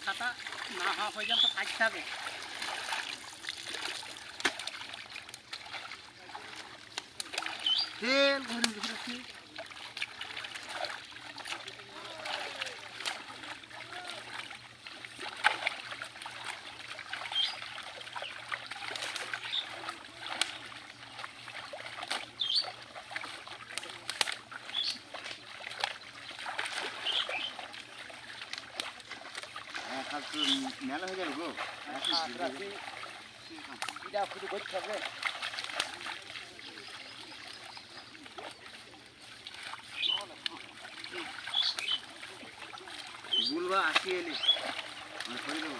খাতা না হওয়া পর্যন্ত কাটতে হবে। তেল ঘুরে ঘুরেছি মেলা হয়ে যাবে গো শুধু করতে হবে। বুলবা আসি এলি করে দেবো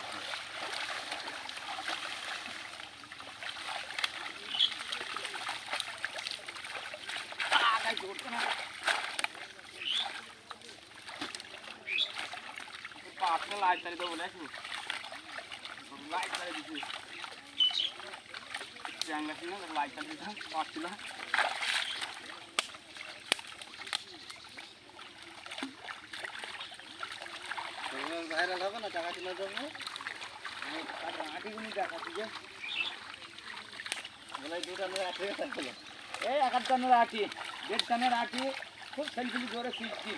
পাঁচটা লাইট চালিয়ে দেবো দেখো লাইট চালিয়ে দিচ্ছি চ্যাংলা ছিল লাইট চালিয়ে দিতাম পাচ্ছিল ভাইরাল হবে না টাকা তুলে দেবো আটিগুলি দেখাচ্ছি যে বলে দুটা নয় আটি থাকলো এই এক টানের আটি 1.5 টানের আটি খুব সেলফি জোরে শিখছি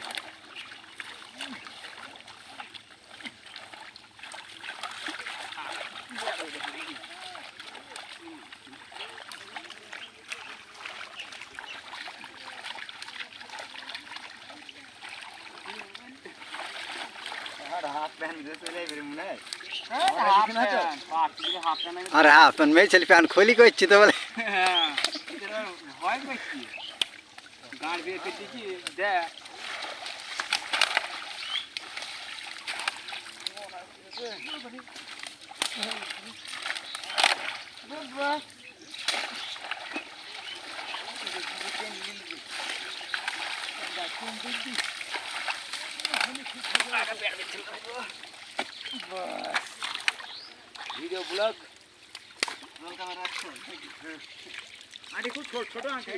हाफ पैंट ड्रेस ले फिर मुने अरे हाफ पैंट में चल पैंट खोली को इच्छी तो बोले হয় কি গাড় বের করে দিছি দেখ वीडियो ब्लॉग আরে খুব ছোট ছোট আঁটি